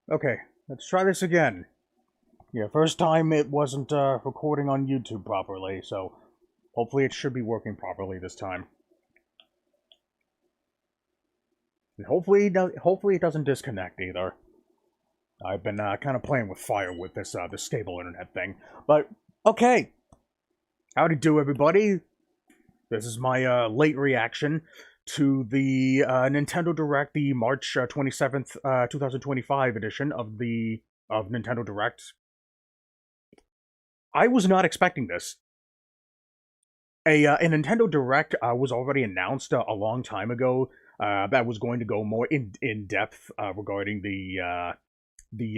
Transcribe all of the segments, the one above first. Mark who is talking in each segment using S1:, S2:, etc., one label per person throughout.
S1: Okay, let's try this again. Yeah, first time it wasn't recording on YouTube properly, so hopefully it should be working properly this time. And hopefully it doesn't disconnect either. I've been kind of playing with fire with this stable internet thing. But okay, howdy do everybody. This is my late reaction to the Nintendo Direct, the March 27th, 2025 edition of Nintendo Direct. I was not expecting this. A Nintendo Direct was already announced a long time ago. That was going to go more in depth regarding the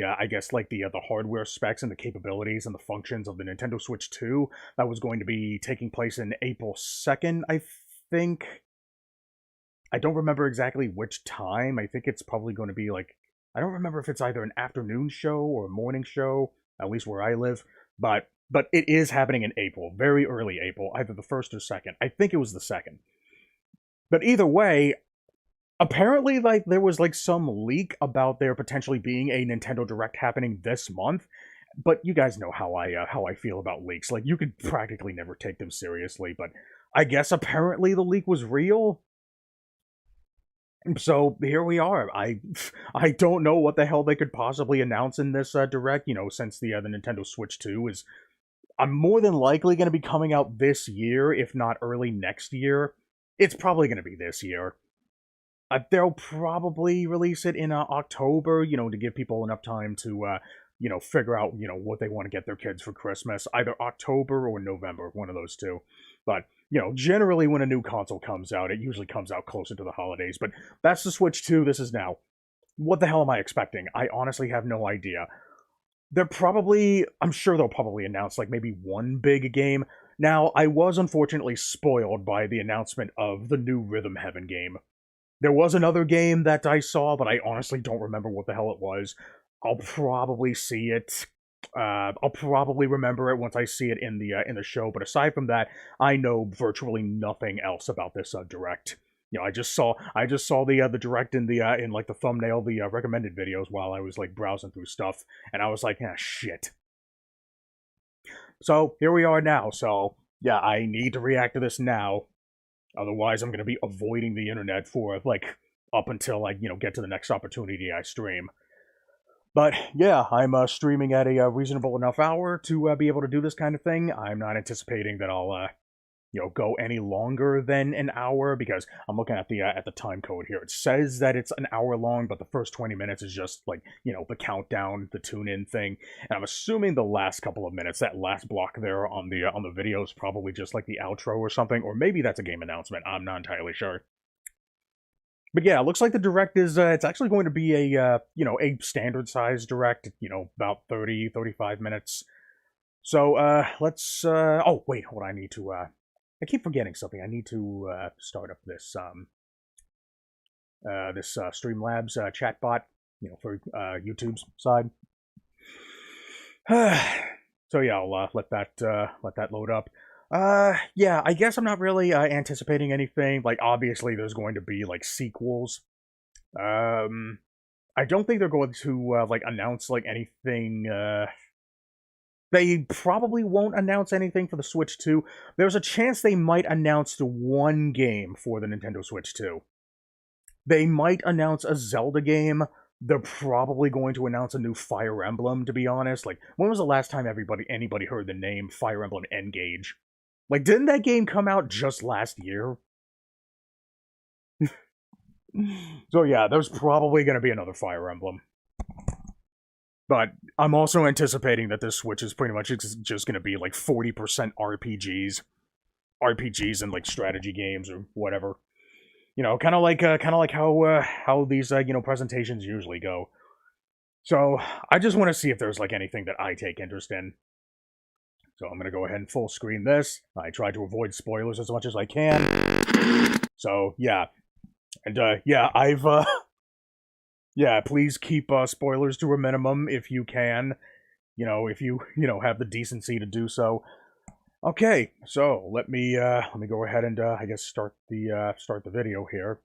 S1: I guess like the hardware specs and the capabilities and the functions of the Nintendo Switch 2. That was going to be taking place in April 2nd, I think. I don't remember exactly which time. I think it's probably going to be like, I don't remember if it's either an afternoon show or a morning show, at least where I live. But it is happening in April, very early April, either the first or second. I think it was the second. But either way, apparently like there was like some leak about there potentially being a Nintendo Direct happening this month. But you guys know how I feel about leaks. Like you could practically never take them seriously. But I guess apparently the leak was real. So here we are. I don't know what the hell they could possibly announce in this direct. You know, since the Nintendo Switch 2 is, I'm more than likely going to be coming out this year, if not early next year. It's probably going to be this year. They'll probably release it in October. You know, to give people enough time to figure out what they want to get their kids for Christmas, either October or November, one of those two. But generally when a new console comes out, it usually comes out closer to the holidays. But that's the Switch 2. This is now. What the hell am I expecting? I honestly have no idea. I'm sure they'll probably announce like maybe one big game. Now, I was unfortunately spoiled by the announcement of the new Rhythm Heaven game. There was another game that I saw, but I honestly don't remember what the hell it was. I'll probably see it. I'll probably remember it once I see it in the show. But aside from that, I know virtually nothing else about this direct. I just saw the direct in like the thumbnail, the recommended videos while I was like browsing through stuff, and I was like, ah, shit. So here we are now. So yeah, I need to react to this now. Otherwise, I'm going to be avoiding the internet for like up until I get to the next opportunity I stream. But yeah, I'm streaming at a reasonable enough hour to be able to do this kind of thing. I'm not anticipating that I'll go any longer than an hour because I'm looking at the time code here. It says that it's an hour long, but the first 20 minutes is just like the countdown, the tune in thing, and I'm assuming the last couple of minutes, that last block there on the video is probably just like the outro or something, or maybe that's a game announcement. I'm not entirely sure. But yeah, it looks like the direct is it's actually going to be a standard size direct, about 30-35 minutes. So let's oh wait, hold on, I need to I keep forgetting something. I need to start up this Streamlabs chatbot, for YouTube's side. So yeah, I'll let that load up. Yeah, I guess I'm not really anticipating anything. Like, obviously, there's going to be like sequels. Um, I don't think they're going to like announce like anything. They probably won't announce anything for the Switch 2. There's a chance they might announce the one game for the Nintendo Switch 2. They might announce a Zelda game. They're probably going to announce a new Fire Emblem, to be honest. Like, when was the last time anybody heard the name Fire Emblem Engage? Like, didn't that game come out just last year? So yeah, there's probably going to be another Fire Emblem. But I'm also anticipating that this Switch is pretty much just going to be like 40% RPGs and like strategy games or whatever. Kind of like how these presentations usually go. So I just want to see if there's like anything that I take interest in. So I'm gonna go ahead and full screen this. I try to avoid spoilers as much as I can. So yeah, and yeah, I've yeah, please keep spoilers to a minimum if you can. If you have the decency to do so. Okay, so let me go ahead and I guess start the video here.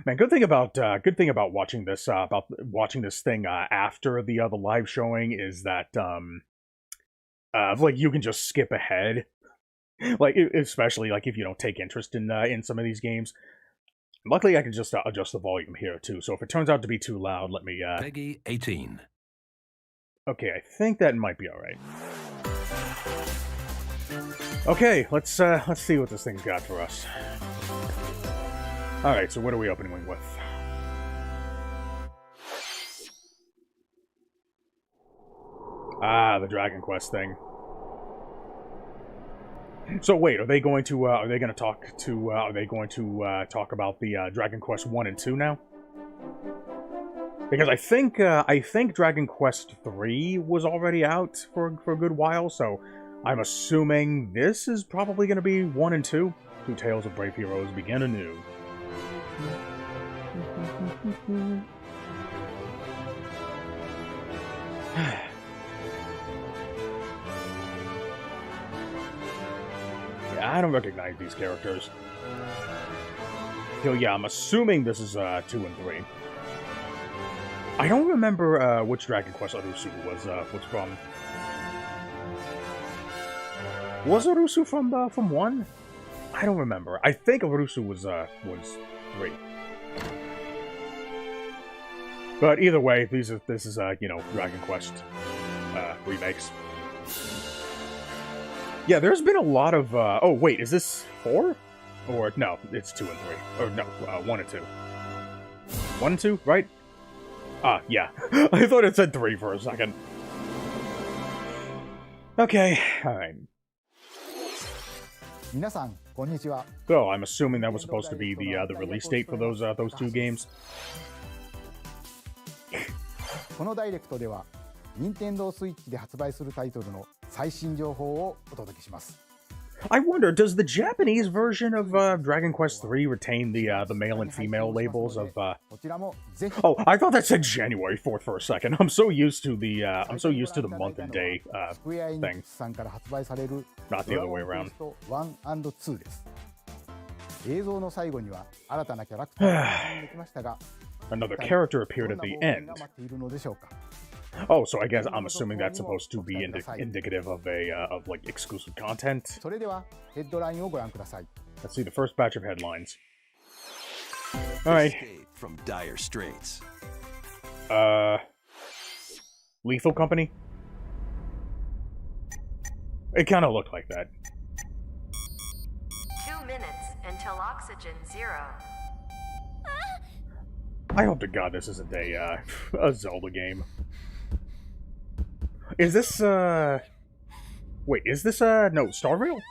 S1: Man, good thing about watching this thing after the live showing is that like you can just skip ahead, like especially like if you don't take interest in some of these games. Luckily, I can just adjust the volume here too. So if it turns out to be too loud, let me.
S2: Peggy 18.
S1: Okay, I think that might be all right. Okay, let's see what this thing's got for us. All right, so what are we opening with? Ah, the Dragon Quest thing. So wait, are they going to talk about the Dragon Quest 1 and 2 now? Because I think Dragon Quest 3 was already out for a good while, so I'm assuming this is probably going to be 1 and 2. Two Tales of Brave Heroes begin anew. I don't recognize these characters. So yeah, I'm assuming this is 2 and 3. I don't remember which Dragon Quest Arusu was from. Was Arusu from 1? I don't remember. I think Arusu was 3. But either way, this is you know, Dragon Quest remakes. Yeah, there's been a lot of, oh, wait, is this 4? Or, no, it's 2 and 3. Or, no, 1 and 2. 1 and 2, right? Ah, yeah. I thought it said 3 for a second. Okay, alright. So, I'm assuming that was supposed to be the release date for those 2 games.
S3: このダイレクトでは、Nintendo Switch で発売するタイトルの最新情報をお届けします。
S1: I wonder, does the Japanese version of Dragon Quest III retain the male and female labels of Oh, I thought that said January 4th for a second. I'm so used to the month and day thing. Not the other way around.
S3: 1 and 2です。映像の最後には新たなキャラクターが出てきましたが、
S1: Another character appeared at the end. Oh, so I guess I'm assuming that's supposed to be indicative of of like exclusive content. Let's see the first batch of headlines. All right.
S2: From dire straits.
S1: Lethal Company. It kind of looked like that.
S4: 2 minutes until oxygen 0.
S1: I hope to God this isn't a Zelda game. Is this, wait, is this, no, Star Rail?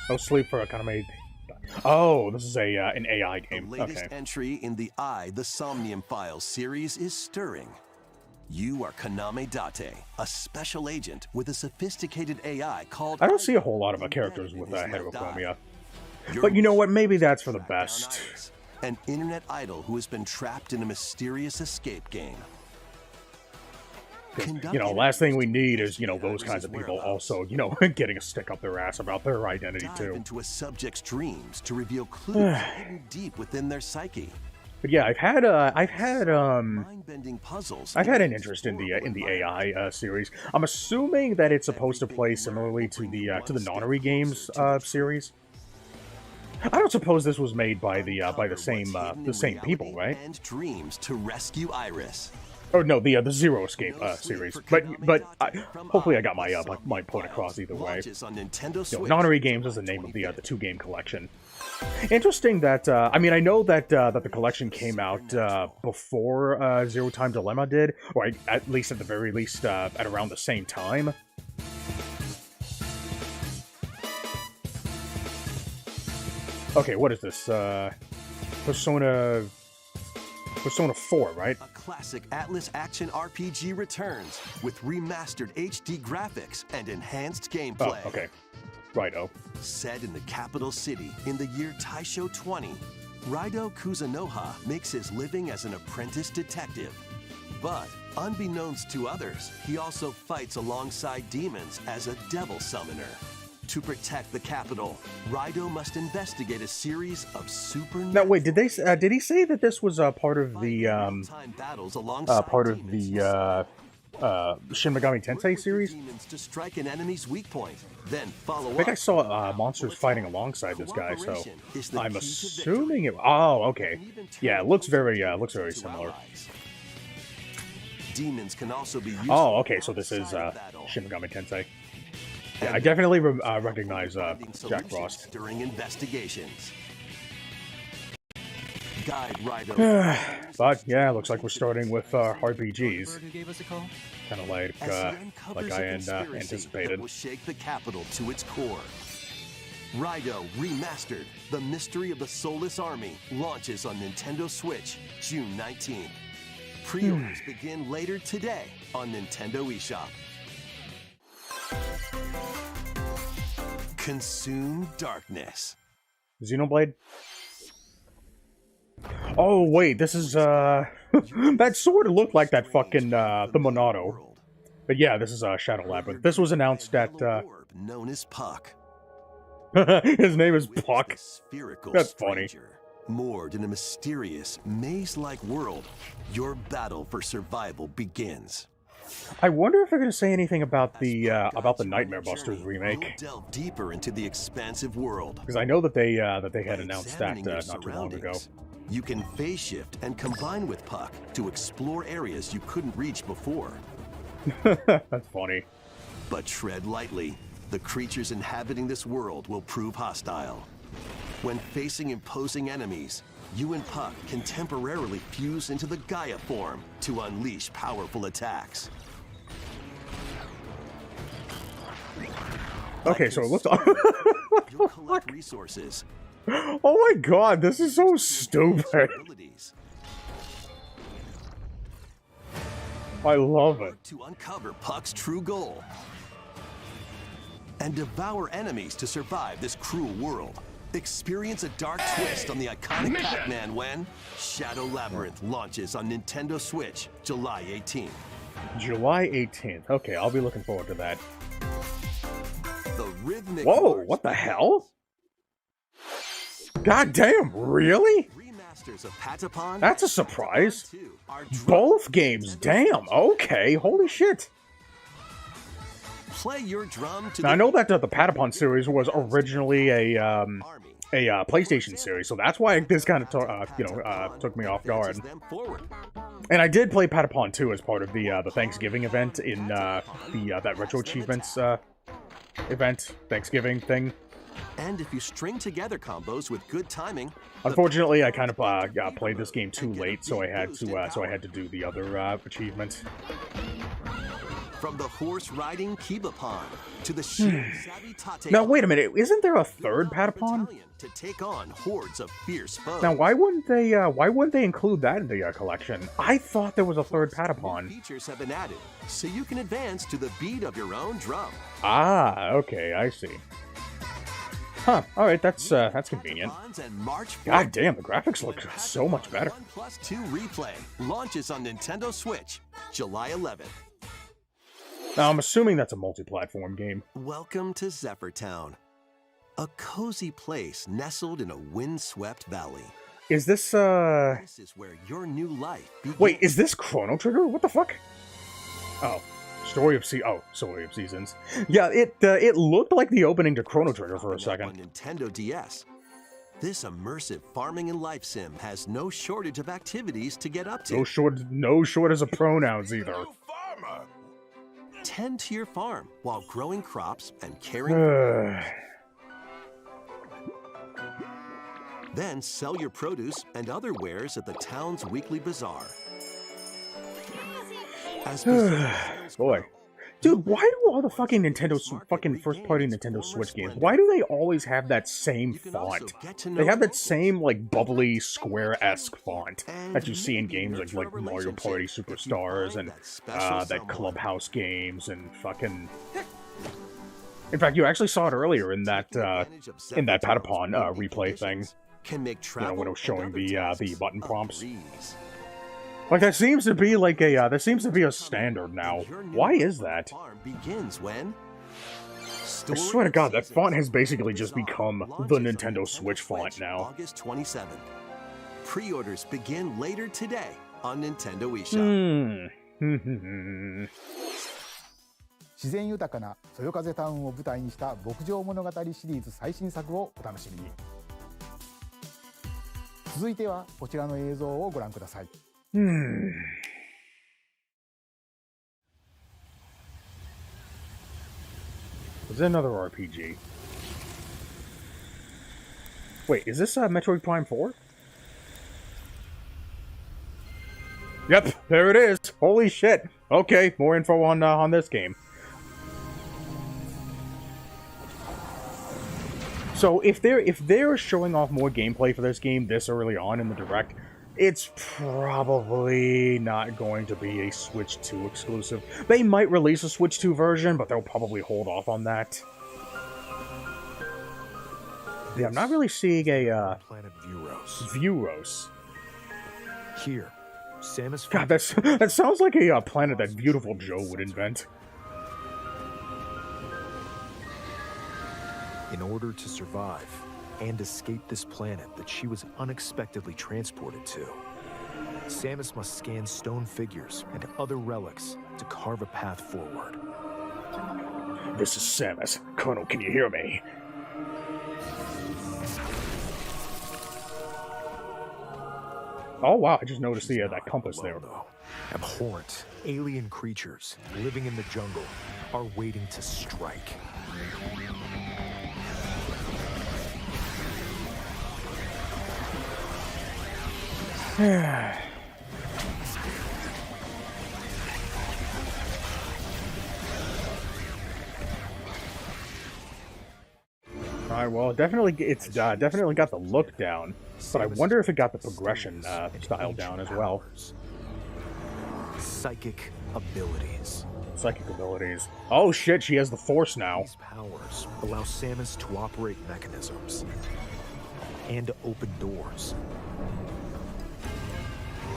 S1: No Sleep for Kaname. Oh, this is an AI game.
S2: The latest entry in the The Somnium Files series is stirring. You are Kaname Date, a special agent with a sophisticated AI called...
S1: I don't see a whole lot of characters with heterochromia. But you know what, maybe that's for the best.
S2: An internet idol who has been trapped in a mysterious escape game.
S1: You know, last thing we need is, you know, those kinds of people also, you know, getting a stick up their ass about their identity too.
S2: Dive into a subject's dreams to reveal clues hidden deep within their psyche.
S1: But yeah, I've had
S2: mind-bending puzzles.
S1: I've had an interest in the AI series. I'm assuming that it's supposed to play similarly to the Nonary Games series. I don't suppose this was made by the same people, right?
S2: And dreams to rescue Iris.
S1: Oh no, the Zero Escape series. But hopefully I got my point across either way. Nonary Games is the name of the 2-game collection. Interesting that I mean, I know that that the collection came out before Zero Time Dilemma did, or at least at the very least at around the same time. Okay, what is this? Persona 4, right?
S2: A classic Atlas action RPG returns with remastered HD graphics and enhanced gameplay.
S1: Oh, okay. Righto.
S2: Set in the capital city in the year Taisho 20, Raido Kuzunoha makes his living as an apprentice detective. But, unbeknownst to others, he also fights alongside demons as a devil summoner. To protect the capital, Raido must investigate a series of supernatural...
S1: Now, wait, did he say that this was part of the Shin Megami Tensei series?
S2: To strike an enemy's weak point, then follow
S1: I think I saw monsters fighting alongside this guy, so I'm assuming it. Oh, okay. Yeah, it looks very similar.
S2: Demons can also be used.
S1: Oh, okay. So this is Shin Megami Tensei. Yeah, I definitely recognize Jack Frost
S2: during investigations. Guide Raido.
S1: But yeah, looks like we're starting with RPGs. Kind of like I anticipated.
S2: Will shake the capital to its core. Raido Remastered: The Mystery of the Soulless Army launches on Nintendo Switch June 19th. Pre-orders begin later today on Nintendo eShop. Consume Darkness.
S1: Xenoblade? Oh wait, this is that sort of looked like that fucking the Monado. But yeah, this is Shadow Labyrinth. This was announced at
S2: known as Puck.
S1: His name is Puck. That's funny.
S2: Moored in a mysterious, maze-like world, your battle for survival begins.
S1: I wonder if they're going to say anything about the Nightmare Busters remake.
S2: We'll delve deeper into the expansive world.
S1: Because I know that they had announced that not too long ago.
S2: You can phase shift and combine with Puck to explore areas you couldn't reach before.
S1: That's funny.
S2: But tread lightly. The creatures inhabiting this world will prove hostile. When facing imposing enemies, you and Puck can temporarily fuse into the Gaia form to unleash powerful attacks.
S1: Okay, so it looks...
S2: You'll collect resources.
S1: Oh my god, this is so stupid. I love it.
S2: To uncover Puck's true goal. And devour enemies to survive this cruel world. Experience a dark twist on the iconic Pac-Man when Shadow Labyrinth launches on Nintendo Switch July 18th.
S1: July 18th. Okay, I'll be looking forward to that.
S2: The rhythmic
S1: Whoa, what the hell? God damn, really?
S2: Remasters of Patapon.
S1: That's a surprise. Both games, damn. Okay, holy shit.
S2: Play your drum to
S1: now, I know that the Patapon series was originally a PlayStation series, so that's why this kind of took me off guard. And I did play Patapon 2 as part of the Thanksgiving event in that Retro Achievements event, Thanksgiving thing.
S2: And if you string together combos with good timing.
S1: Unfortunately, I kind of played this game too late, so I had to do the other achievement.
S2: From the horse-riding Kibapon to the savvy Tate.
S1: Now wait a minute, isn't there a third Patapon?
S2: To take on hordes of fierce foes.
S1: Now why wouldn't they include that in the collection? I thought there was a third Patapon.
S2: Features have been added, so you can advance to the beat of your own drum.
S1: Ah, okay, I see. Huh, alright, that's convenient. God damn, the graphics look so much better.
S2: 1+2 Replay launches on Nintendo Switch July 11th.
S1: Now, I'm assuming that's a multi-platform game.
S2: Welcome to Zephyr Town, a cozy place nestled in a windswept valley.
S1: Is this,
S2: This is where your new life begins.
S1: Wait, is this Chrono Trigger? What the fuck? Oh, Story of Seasons. Yeah, it looked like the opening to Chrono Trigger for a second.
S2: On Nintendo DS. This immersive farming and life sim has no shortage of activities to get up to.
S1: No shortage of pronouns either.
S2: Tend to your farm while growing crops and caring. Then sell your produce and other wares at the town's weekly bazaar. As
S1: boy. Dude, why do all the fucking first-party Nintendo Switch games, why do they always have that same font? They have that same, like, bubbly, square-esque font that you see in games like Mario Party Superstars and that Clubhouse games and fucking... In fact, you actually saw it earlier in that Patapon replay thing. You know, when it was showing the button prompts. Like, that seems to be like a standard now. Why is that?
S2: Begins when
S1: I swear to God, that font has basically just become the Nintendo Switch font now.
S2: August 27th. Pre-orders begin later today on Nintendo eShop.
S1: Hmm.
S3: 自然豊かなそよ風タウンを舞台にした牧場物語シリーズ最新作をお楽しみに。続いてはこちらの映像をご覧ください。
S1: Is that another RPG? Wait, is this Metroid Prime 4? Yep, there it is. Holy shit. Okay, more info on this game. So if they're showing off more gameplay for this game this early on in the direct, it's probably not going to be a Switch 2 exclusive. They might release a Switch 2 version, but they'll probably hold off on that. Yeah, I'm not really seeing a
S5: planet Vuros.
S1: Vuros.
S5: Here, Samus.
S1: God, that sounds like a planet that Beautiful Joe would invent.
S5: In order to survive and escape this planet that she was unexpectedly transported to, Samus must scan stone figures and other relics to carve a path forward.
S1: This is Samus. Colonel, can you hear me? Oh wow, I just noticed that compass there.
S5: Though. Abhorrent, alien creatures living in the jungle are waiting to strike.
S1: Alright, well, it's definitely got the look down, but I wonder if it got the progression style down as well.
S5: Psychic abilities.
S1: Psychic abilities. Oh shit, she has the Force now.
S5: These powers allow Samus to operate mechanisms and to open doors.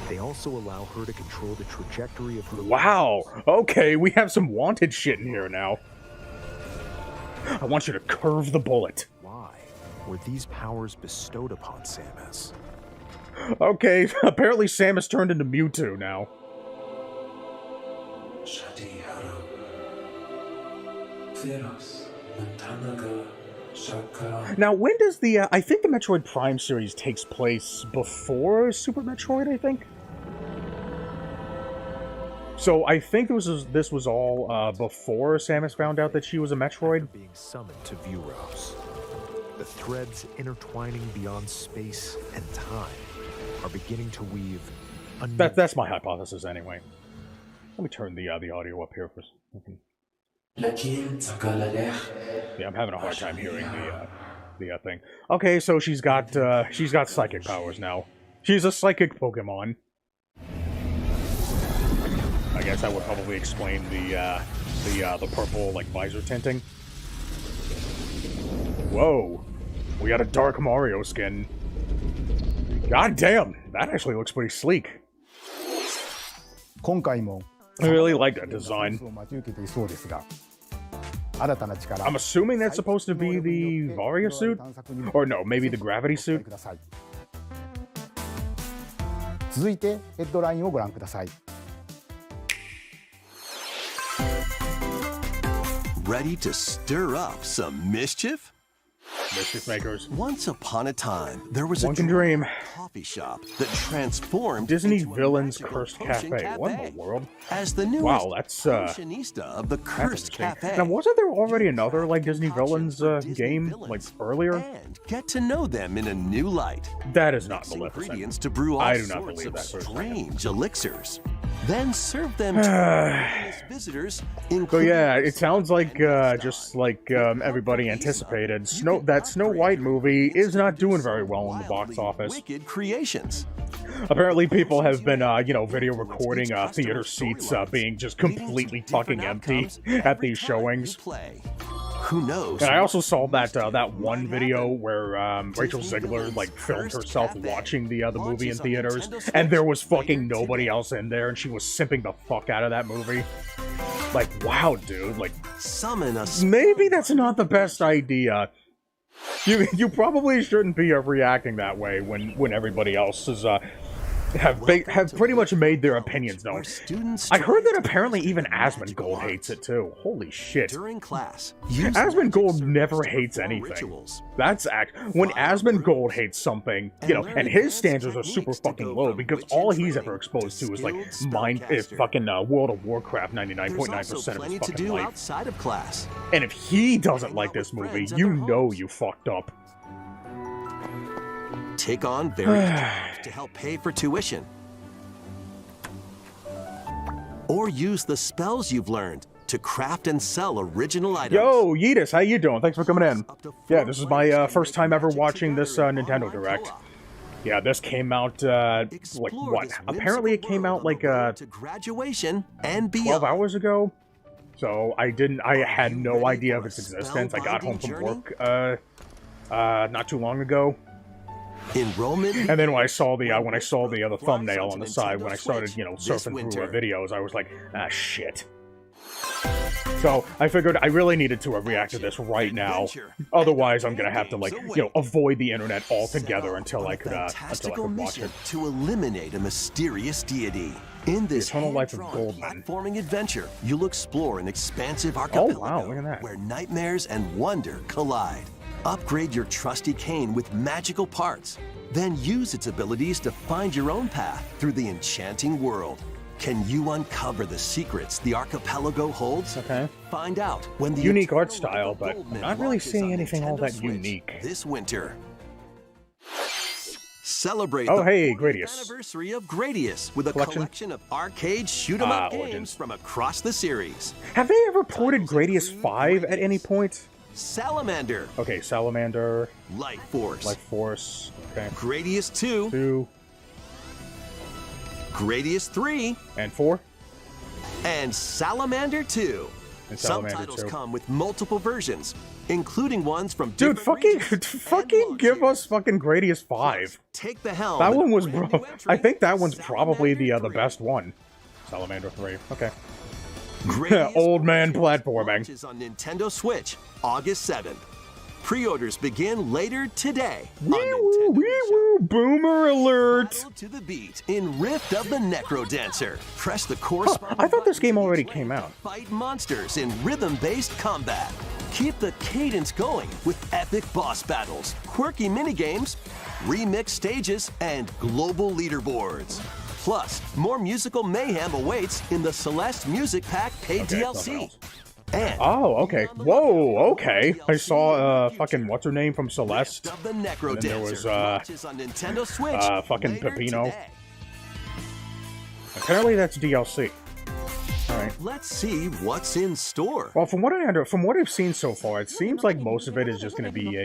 S5: They also allow her to control the trajectory of her...
S1: Wow! Okay, we have some wanted shit in here now. I want you to curve the bullet.
S5: Why were these powers bestowed upon Samus?
S1: Okay, apparently Samus turned into Mewtwo now. Now, when does the... I think the Metroid Prime series takes place before Super Metroid, I think? So I think this was all before Samus found out that she was a Metroid?
S5: Being summoned to Vuros. The threads intertwining beyond space and time are beginning to weave a new...
S1: That's my hypothesis anyway. Let me turn the audio up here for a second. Yeah, I'm having a hard time hearing the thing. Okay, so she's got psychic powers now. She's a psychic Pokemon. I guess that would probably explain the purple like visor tinting. Whoa, we got a Dark Mario skin. God damn, that actually looks pretty sleek.
S3: 今回も
S1: I really like that design.
S3: 待ち受けていそうですが、新たな力
S1: I'm assuming that's supposed to be the Varia suit? Or no, maybe the Gravity suit?
S3: 続いてヘッドラインをご覧ください。
S2: Ready to stir up some mischief?
S1: Mischief makers.
S2: Once upon a time, there was
S1: One
S2: a
S1: can dream.
S2: coffee shop that transformed
S1: Disney
S2: into a
S1: Villains
S2: magical
S1: Cursed
S2: potion
S1: Cafe. What in the world?
S2: As the newest
S1: Wow, that's
S2: potionista of the
S1: that's
S2: Cursed
S1: interesting.
S2: Cafe.
S1: Now, wasn't there already another like Disney Villains game like earlier?
S2: And get to know them in a new light.
S1: That is not
S2: Mix
S1: Maleficent.
S2: ingredients to brew all
S1: I do not
S2: sorts
S1: believe
S2: of
S1: that for a second.
S2: strange elixirs. Then serve them to visitors.
S1: So yeah, it sounds like just like everybody anticipated. That Snow White movie is not doing very well in the box office.
S2: Wicked creations.
S1: Apparently, people have been video recording theater seats being just completely fucking empty at these showings.
S2: Who knows?
S1: And I also saw that one video where Rachel Zegler like filmed herself watching the movie in theaters, and there was fucking nobody else in there, and she was simping the fuck out of that movie. Like, wow, dude, like,
S2: Summon a
S1: maybe that's not the best idea. You probably shouldn't be reacting that way when everybody else is have pretty much made their opinions known. I heard that apparently even Asmongold hates it too. Holy shit!
S2: During class,
S1: Asmongold never hates anything.
S2: Rituals.
S1: That's when Asmongold hates something, you know, and his standards are super fucking low because all he's ever exposed to is like fucking World of Warcraft 99.9% of his
S2: Plenty to
S1: fucking
S2: do
S1: life.
S2: outside of class.
S1: And if he doesn't like this movie, you know you fucked up.
S2: Take on various jobs to help pay for tuition. Or use the spells you've learned to craft and sell original items.
S1: Yo, Yeetus, how you doing? Thanks for coming in. Yeah, this is my first time ever watching this Nintendo Direct. Yeah, this came out, like, what? Apparently it came out, like,
S2: to graduation and
S1: 12
S2: beyond.
S1: hours ago? So I had no idea of its existence. I got home from work, not too long ago.
S2: Enrollment.
S1: And then when I saw the other thumbnail on the side, when I started, you know, surfing through videos, I was like, ah, shit. So I figured I really needed to react to this right now. Otherwise, I'm gonna have to, like, you know, avoid the internet altogether until I could watch it.
S2: To eliminate a mysterious deity. In this
S1: Eternal Life of
S2: hand-drawn
S1: Goldman.
S2: platforming adventure, you'll explore an expansive archipelago
S1: wow, look at that.
S2: where nightmares and wonder collide. Upgrade your trusty cane with magical parts. Then use its abilities to find your own path through the enchanting world. Can you uncover the secrets the archipelago holds?
S1: Okay.
S2: Find out when the
S1: Unique art
S2: Eternal Life
S1: style,
S2: of
S1: but
S2: Goldman
S1: I'm not really
S2: launches
S1: seeing
S2: on
S1: anything all
S2: Nintendo
S1: that
S2: Switch
S1: unique.
S2: this winter. Celebrate
S1: Oh,
S2: the
S1: hey,
S2: 40th
S1: Gradius.
S2: anniversary of Gradius with a
S1: Collection?
S2: collection of arcade shoot-'em-up games
S1: Origins.
S2: from across the series.
S1: Have they ever ported Gradius 5 at any point?
S2: Salamander,
S1: Okay, Salamander,
S2: Life Force,
S1: Life Force, okay.
S2: Gradius 2,
S1: 2
S2: Gradius 3,
S1: and 4?
S2: and Salamander 2.
S1: And
S2: Some
S1: Salamander
S2: titles
S1: 2.
S2: come with multiple versions, including ones from
S1: Dude,
S2: different
S1: fucking,
S2: regions and
S1: fucking
S2: launch
S1: give
S2: years.
S1: us fucking Gradius 5.
S2: Take the helm.
S1: That
S2: in a
S1: one was,
S2: brand
S1: bro.
S2: new entry,
S1: I think that one's probably the
S2: Salamander 3.
S1: best one. Salamander 3. Okay.
S2: Gradius
S1: Old man
S2: Origins
S1: platforming.
S2: launches on Nintendo Switch August 7th. Pre-orders begin later today. on
S1: Wee woo,
S2: Nintendo
S1: wee woo, boomer alert.
S2: Battle to the beat in Rift of the Necro Dancer. Press the corresponding
S1: I thought this
S2: buttons
S1: game
S2: to
S1: already
S2: use
S1: came
S2: range
S1: out.
S2: to Fight monsters in rhythm-based combat. Keep the cadence going with epic boss battles, quirky minigames, remix stages, and global leaderboards. Plus, more musical mayhem awaits in the Celeste Music Pack paid
S1: Okay, something
S2: DLC.
S1: else.
S2: And
S1: Oh, okay. Whoa, okay. I saw, fucking, what's her name from Celeste?
S2: of the Necro
S1: And then there
S2: Dancer
S1: was,
S2: launches on Nintendo Switch
S1: fucking
S2: later
S1: Peppino.
S2: today.
S1: Apparently that's DLC. Alright.
S2: Let's see what's in store.
S1: Well, from what I've seen so far, it seems like most of it is just gonna be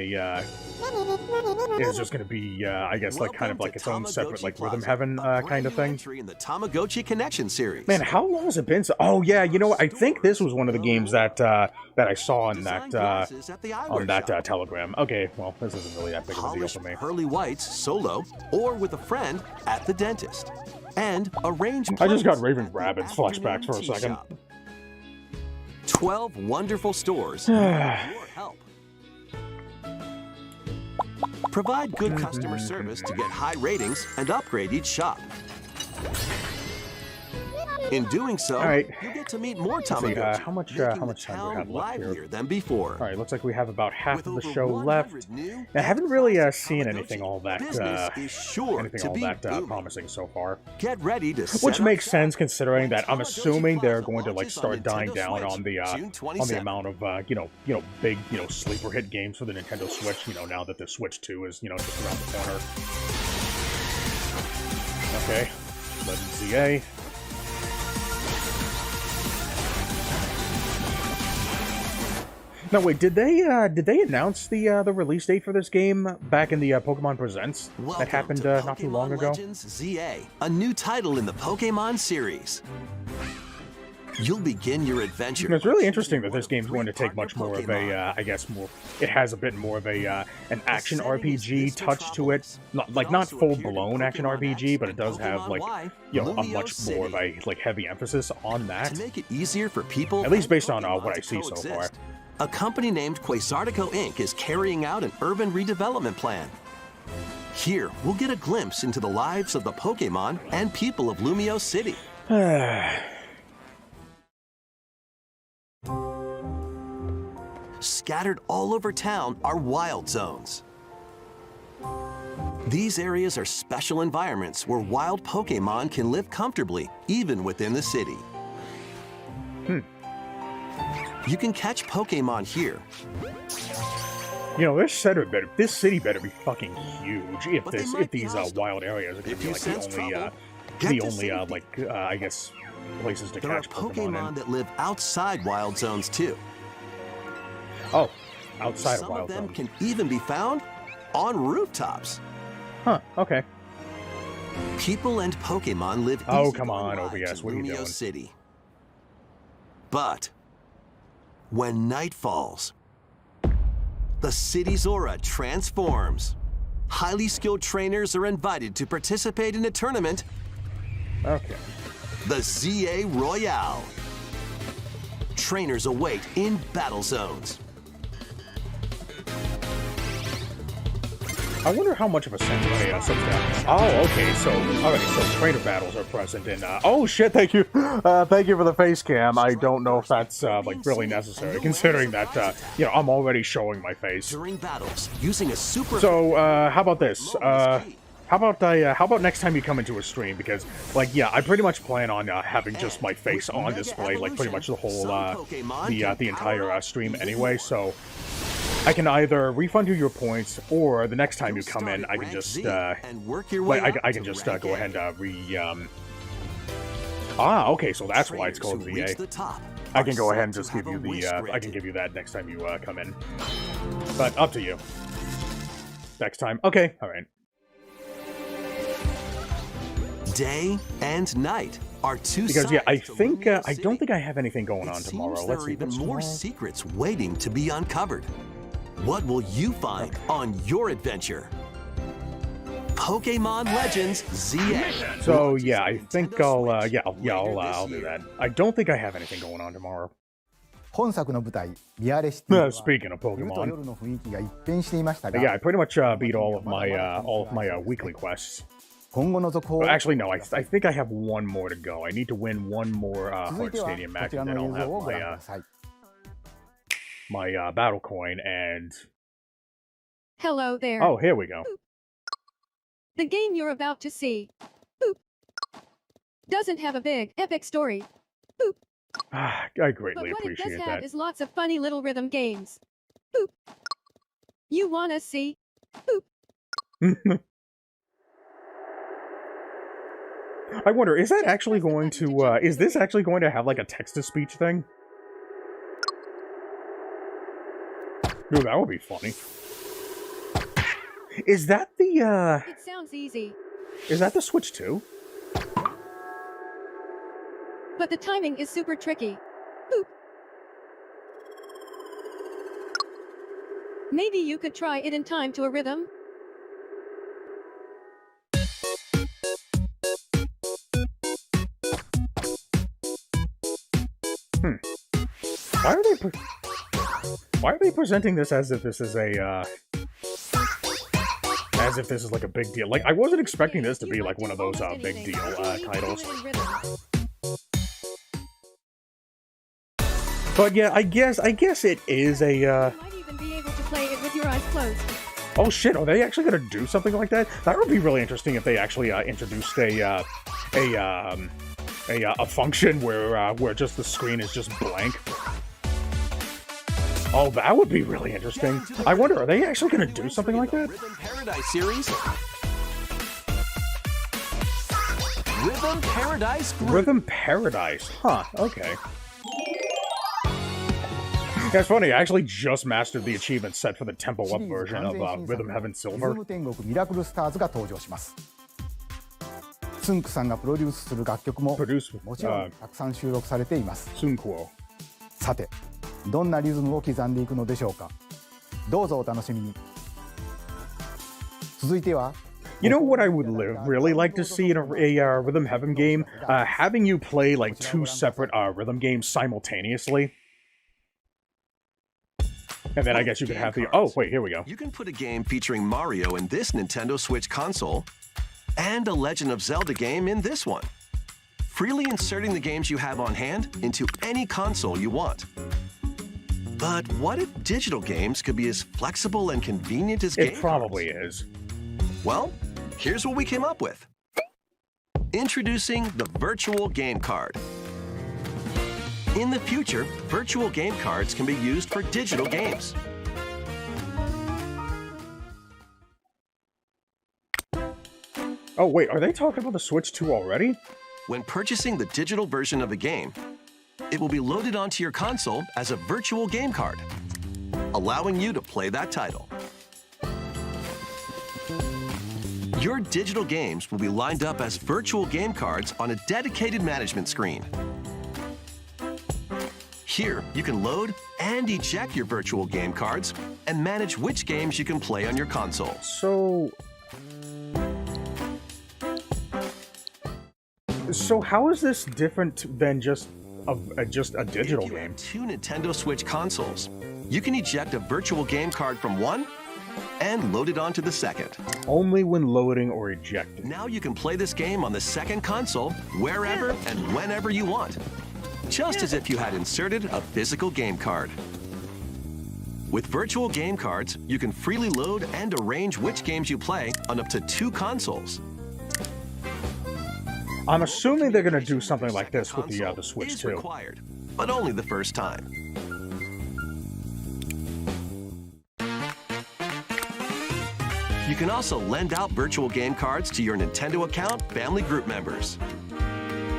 S1: I guess, like, kind of like its own separate, like, Rhythm Heaven, kind of thing.
S2: In the Tamagotchi Connection series.
S1: Man, how long has it been? Oh yeah, you know what? I think this was one of the games that I saw on
S2: Design
S1: that
S2: glasses at the eyewear shop.
S1: Telegram. Okay, well, this isn't really that big of a deal
S2: Polish
S1: for me.
S2: pearly whites solo or with a friend at the dentist. And arrange
S1: I just got
S2: clothes
S1: Raven
S2: at the
S1: Rabbids
S2: afternoon
S1: flashbacks for a
S2: tea
S1: second.
S2: shop. 12 wonderful stores need your help. Provide good customer service to get high ratings and upgrade each shop. In doing so,
S1: All right.
S2: you get to meet more
S1: see,
S2: Tamagotchi,
S1: how much
S2: making
S1: time
S2: the
S1: do we
S2: town
S1: have left here?
S2: livelier than before.
S1: All right, looks like we have about half
S2: With
S1: of the
S2: over
S1: show
S2: 100
S1: left.
S2: new
S1: I haven't
S2: and
S1: really
S2: classic
S1: seen
S2: Tamagotchi,
S1: anything all that
S2: business is sure
S1: anything
S2: to
S1: all
S2: be
S1: that
S2: booming.
S1: promising so far.
S2: Get ready to set
S1: Which
S2: up
S1: makes
S2: shop.
S1: sense considering that I'm
S2: Tamagotchi
S1: assuming they're
S2: Plaza
S1: going to, like,
S2: launches
S1: start
S2: on
S1: dying
S2: Nintendo
S1: down
S2: Switch,
S1: on the
S2: June
S1: on the
S2: 27th.
S1: amount of big sleeper hit games for the Nintendo Switch. Now that the Switch 2 is just around the corner. Okay, Legend ZA. No, wait. Did they announce the release date for this game back in the Pokemon Presents that
S2: Welcome
S1: happened
S2: to
S1: not too
S2: Pokemon
S1: long ago?
S2: Legends ZA, a new title in the Pokemon series. You'll begin your adventure.
S1: It's really interesting that this game's going to take much more of a, I guess, it has a bit more of a, an action RPG touch to it. Not full-blown action RPG, but it does have, like, you know, a much more of a, like, heavy emphasis on that.
S2: To make it easier for people,
S1: at least based on what I see so far.
S2: A company named Quasartico Inc. is carrying out an urban redevelopment plan. Here, we'll get a glimpse into the lives of the Pokémon and people of Lumio City. Scattered all over town are wild zones. These areas are special environments where wild Pokémon can live comfortably, even within the city. You can catch Pokémon here.
S1: You know, this city better be fucking huge if these wild areas are going to be like the only I guess places to catch Pokemon.
S2: There are Pokemon that live outside wild zones too.
S1: Oh, outside of wild zones.
S2: Some of them can even be found on rooftops.
S1: Huh, okay.
S2: People and Pokemon live
S1: come on, OBS, what are you doing?
S2: City. But when night falls, the city's aura transforms. Highly skilled trainers are invited to participate in a tournament.
S1: Okay.
S2: The ZA Royale. Trainers await in battle zones.
S1: I wonder how much of a sense oh, okay, so, alright, so trainer battles are present in, oh shit, thank you for the face cam. I don't know if that's, like, really necessary, considering that, you know, I'm already showing my face.
S2: During battles, using a super...
S1: So, how about this? How about next time you come into a stream, because, like, yeah, I pretty much plan on, having just my face on display, like, pretty much the whole, the entire, stream anyway, so... I can either refund you your points, or the next time you come in, I can just, I can just go ahead and, okay, so that's why it's called VA. I can go ahead and just give you the, I can give you that next time you, come in. But, up to you. Next time. Okay, alright.
S2: Day and night are two
S1: because, yeah, I think, I
S2: city.
S1: don't think I have anything going on tomorrow. Let's see,
S2: there are even more secrets waiting to be uncovered. What will you find on your adventure? Pokemon Legends ZA.
S1: So yeah, I think I'll do that. I don't think I have anything going on tomorrow.
S3: 本作の舞台ミアレシティは
S1: Speaking of
S3: 昼と
S1: Pokemon,
S3: 夜の雰囲気が一変していましたが
S1: yeah, I pretty much beat all of my weekly quests.
S3: 今後の続報
S1: Well, actually, no, I think I have one more to go. I need to win one more
S3: 続い
S1: Heart
S3: ては
S1: Stadium
S3: こ
S1: match,
S3: ちら
S1: and
S3: の
S1: then
S3: 映
S1: I'll
S3: 像
S1: have
S3: をご覧ください
S1: my battle coin and...
S6: Hello there.
S1: Oh, here we go.
S6: The game you're about to see boop, doesn't have a big, epic story. Boop.
S1: I
S6: But
S1: greatly
S6: what it does
S1: appreciate
S6: have
S1: that.
S6: is lots of funny little rhythm games. Boop. You wanna see? Boop.
S1: I wonder, is that actually going to, is this actually going to have, like, a text-to-speech thing? Dude, that would be funny. Is that the,
S6: It sounds easy,
S1: is that the Switch 2?
S6: but the timing is super tricky. Boop. Maybe you could try it in time to a rhythm.
S1: Why are they presenting this as if this is a, as if this is like a big deal? Like, I wasn't expecting this to be like one of those, big deal, titles. But yeah, I guess it is a,
S6: You might even be able to play it with your eyes closed.
S1: oh shit, are they actually gonna do something like that? That would be really interesting if they actually, introduced a function where just the screen is just blank. Oh, that would be really interesting. I wonder, are they actually gonna do something like that?
S2: Rhythm Paradise series. Rhythm Paradise Group.
S1: Rhythm Paradise. Huh, okay. Yeah, it's funny, I actually just mastered the achievement set for the Tempo
S3: シ
S1: Up
S3: リーズ
S1: version
S3: 完
S1: of
S3: 全新作
S1: Rhythm Heaven
S3: リズ
S1: Silver.
S3: ム天国ミラクルスターズが登場しますスンクさんがプロデュースする楽曲も
S1: Produce
S3: もちろんたくさん収録されています。
S1: Sunquo.
S3: さてどんなリズムを刻んでいくのでしょうか。どうぞお楽しみに。続いては
S1: You know what I would really like to see in a Rhythm Heaven game? Having you play like two separate rhythm games simultaneously. And then I guess you could have the... Oh, wait, here we go.
S2: You can put a game featuring Mario in this Nintendo Switch console and a Legend of Zelda game in this one, freely inserting the games you have on hand into any console you want. But what if digital games could be as flexible and convenient as game
S1: It probably is.
S2: Well, here's what we came up with. Introducing the Virtual Game Card. In the future, virtual game cards can be used for digital games.
S1: Oh, wait, are they talking about the Switch 2 already?
S2: When purchasing the digital version of a game, it will be loaded onto your console as a virtual game card, allowing you to play that title. Your digital games will be lined up as virtual game cards on a dedicated management screen. Here, you can load and eject your virtual game cards and manage which games you can play on your console.
S1: So how is this different than just a digital
S2: If you
S1: game?
S2: have two Nintendo Switch consoles, you can eject a virtual game card from one and load it onto the second.
S1: Only when loading or ejecting.
S2: Now you can play this game on the second console wherever and whenever you want, just as if you had inserted a physical game card. With virtual game cards, you can freely load and arrange which games you play on up to two consoles.
S1: I'm assuming they're gonna do something like this with the
S2: Console
S1: Switch
S2: is
S1: 2.
S2: required, but only the first time. You can also lend out virtual game cards to your Nintendo account family group members.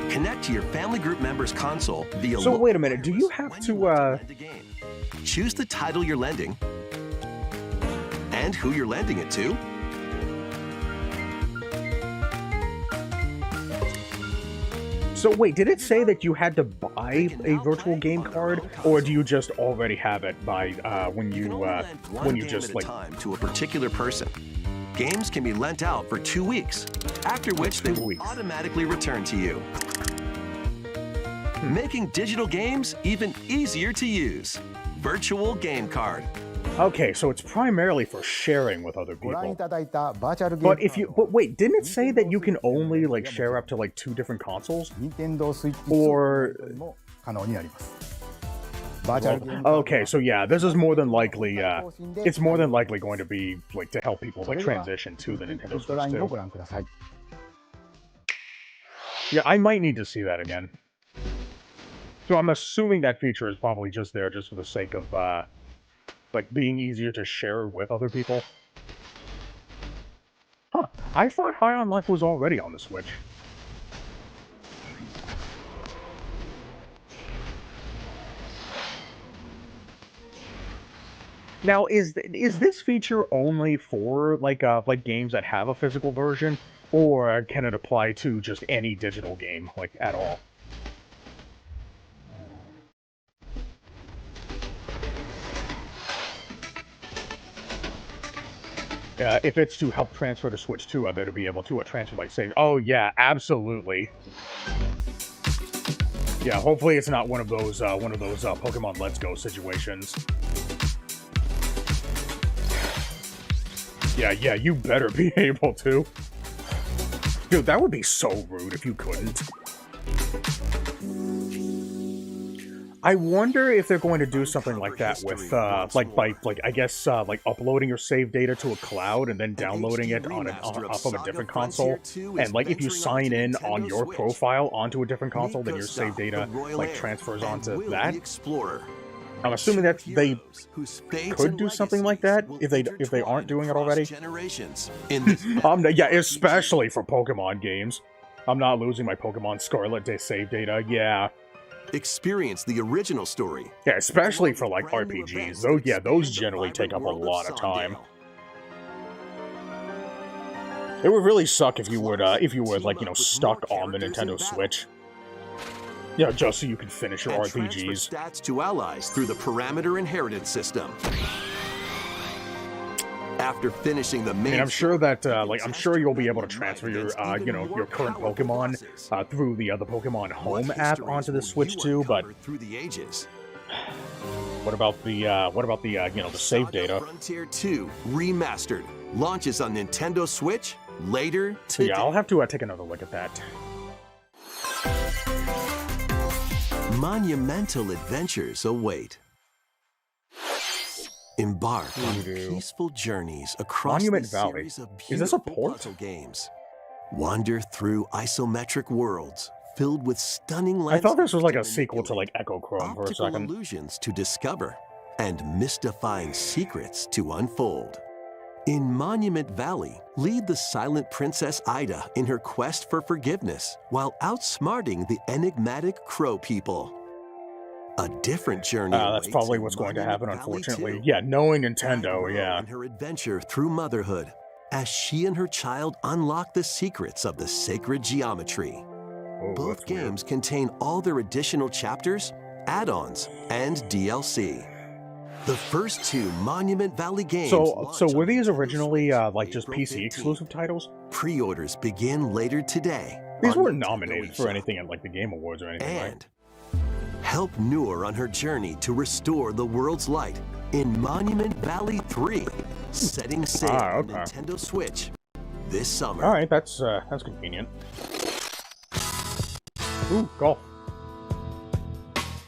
S2: Connect to your family group members' console via.
S1: So wait a minute, do you have
S2: when
S1: to,
S2: want lend a game. Choose the title you're lending and who you're lending it to.
S1: So wait, did it say that you had to buy a virtual game card, or do you just already have it by when you just like
S2: time to a particular person? Games can be lent out for 2 weeks, after which they will automatically return to you. Making digital games even easier to use. Virtual Game Card.
S1: Okay, so it's primarily for sharing with other
S3: ご覧い
S1: people.
S3: ただいたバーチャルゲーム
S1: But if you but wait, didn't it say that you can only like share up to like 2 different consoles?
S3: 任天堂スイッチ
S1: Or-
S3: 2も可能になります。バーチャルゲーム
S1: Okay, so yeah, this is more than likely it's more than likely going to be like to help people like transition to the
S3: ヘ
S1: Nintendo
S3: ッドライ
S1: Switch
S3: ンを
S1: 2.
S3: ご覧ください。
S1: Yeah, I might need to see that again. So I'm assuming that feature is probably just there just for the sake of like being easier to share with other people. Huh. I thought High on Life was already on the Switch. Now, is this feature only for like games that have a physical version, or can it apply to just any digital game like at all? If it's to help transfer to Switch 2, I better be able to transfer by saving. Oh yeah, absolutely. Yeah, hopefully it's not one of those Pokemon Let's Go situations. Yeah, you better be able to. Dude, that would be so rude if you couldn't. I wonder if they're going to do something like that with, I guess, uploading your save data to a cloud and then downloading it off of a different console. And, like, if you sign in on your profile onto a different console, then your save data, like, transfers onto that. I'm assuming that they could do something like that if they aren't doing it already. Yeah, especially for Pokemon games. I'm not losing my Pokemon Scarlet save data. Yeah.
S2: Experience the original story.
S1: Yeah, especially for like RPGs. Those generally take up a lot of time. It would really suck if you were like, you know, stuck on the Nintendo Switch. Yeah, just so you could finish your
S2: And transfer
S1: RPGs.
S2: stats to allies through the parameter inheritance system. After finishing the main,
S1: I mean, I'm sure that, I'm sure you'll be able to transfer your, you know, your current Pokemon through the Pokemon Home app onto the Switch too. But
S2: through the ages.
S1: what about the, you know, the save
S2: Saga
S1: data?
S2: Frontier 2 Remastered launches on Nintendo Switch later
S1: So
S2: today.
S1: yeah, I'll have to take another look at that.
S2: Monumental adventures await. Embark on peaceful journeys across
S1: Monument
S2: this
S1: Valley.
S2: series of
S1: Is this a
S2: beautiful
S1: port?
S2: puzzle games. Wander through isometric worlds filled with stunning
S1: I thought this was like a
S2: landscapes to
S1: sequel to
S2: manipulate,
S1: like Echo Chrome for a
S2: optical
S1: second.
S2: illusions to discover, and mystifying secrets to unfold. In Monument Valley, lead the silent Princess Ida in her quest for forgiveness while outsmarting the enigmatic Crow people. A different journey
S1: That's
S2: awaits
S1: probably
S2: in
S1: what's going to
S2: Monument
S1: happen,
S2: Valley
S1: unfortunately.
S2: 2.
S1: Yeah, knowing
S2: Guide
S1: Nintendo,
S2: Ro
S1: yeah.
S2: in her adventure through motherhood as she and her child unlock the secrets of the sacred geometry.
S1: Oh,
S2: Both
S1: that's weird.
S2: games contain all their additional chapters, add-ons, and DLC. The first two Monument Valley games.
S1: So
S2: launch
S1: were
S2: on
S1: these
S2: Nintendo
S1: originally
S2: Switch
S1: like just
S2: April
S1: PC
S2: 15th.
S1: exclusive titles?
S2: Pre-orders begin later today.
S1: These
S2: on
S1: weren't
S2: Nintendo
S1: nominated for
S2: eShop.
S1: anything at like the Game Awards or anything, right?
S2: And help Noor on her journey to restore the world's light in Monument Valley 3, setting sail on
S1: okay.
S2: Nintendo Switch this summer.
S1: All right, that's convenient. Ooh, golf.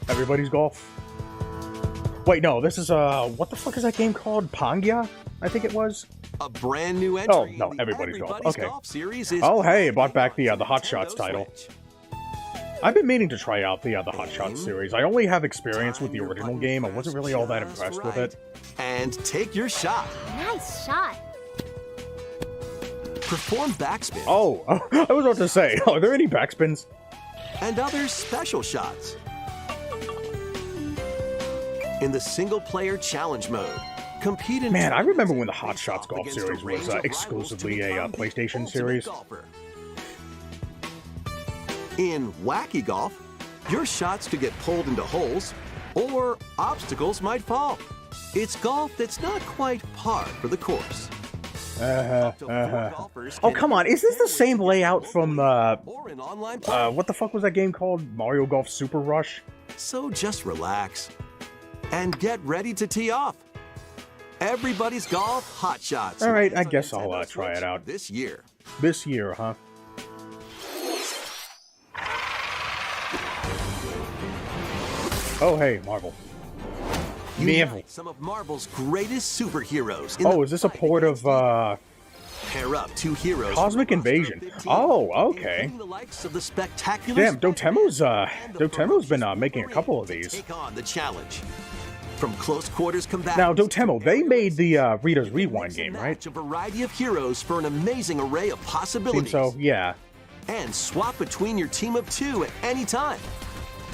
S1: Everybody's golf. Wait, no, this is what the fuck is that game called? Pangia, I think it was.
S2: A brand new entry.
S1: Oh, no,
S2: in the
S1: Everybody's Golf.
S2: Everybody's
S1: Okay.
S2: Golf series is
S1: Oh, hey, brought back the
S2: on
S1: Hot
S2: Nintendo
S1: Shots title.
S2: Switch.
S1: I've been meaning to try out the Hot Shots series. I only have experience with the
S2: Time your
S1: original
S2: button
S1: game. I wasn't really all that
S2: just
S1: impressed with
S2: right.
S1: it.
S2: And take your shot.
S7: Nice shot.
S2: Perform backspin
S1: Oh, I was about to say, are there any backspins?
S2: and other special shots. In the single-player challenge mode, compete in
S1: Man, I
S2: tournaments
S1: remember when the
S2: and
S1: Hot
S2: face
S1: Shots
S2: off
S1: golf
S2: against a
S1: series was
S2: range of rivals
S1: exclusively
S2: to
S1: a
S2: become the
S1: PlayStation
S2: ultimate
S1: series.
S2: golfer. In Wacky Golf, your shots could get pulled into holes, or obstacles might fall. It's golf that's not quite par for the course. Up to 4 golfers
S1: Oh,
S2: can
S1: come on, is this the same layout from,
S2: or an online play.
S1: what the fuck was that game called? Mario Golf Super Rush?
S2: So just relax and get ready to tee off. Everybody's Golf Hot Shots.
S1: All right, I
S2: lands on
S1: guess I'll,
S2: Nintendo
S1: try it
S2: Switch
S1: out.
S2: this year.
S1: This year, huh? Oh, hey, Marvel. Marvel.
S2: Unite some of Marvel's greatest superheroes. In
S1: Oh,
S2: the
S1: is this a
S2: fight
S1: port
S2: against
S1: of,
S2: Pair up two heroes.
S1: Cosmic
S2: from the roster of
S1: Invasion?
S2: 15,
S1: Oh, okay.
S2: including the likes of the spectacular
S1: Damn, Dotemo's,
S2: and the
S1: Dotemo's been,
S2: ferocious
S1: making a
S2: Wolverine
S1: couple of
S2: to
S1: these.
S2: Take on the challenge. From close quarters combat.
S1: Now, Dotemo, they made the, Rita's Rewind game, right?
S2: A variety of heroes for an amazing array of possibilities.
S1: Seems so, yeah.
S2: And swap between your team of two at any time.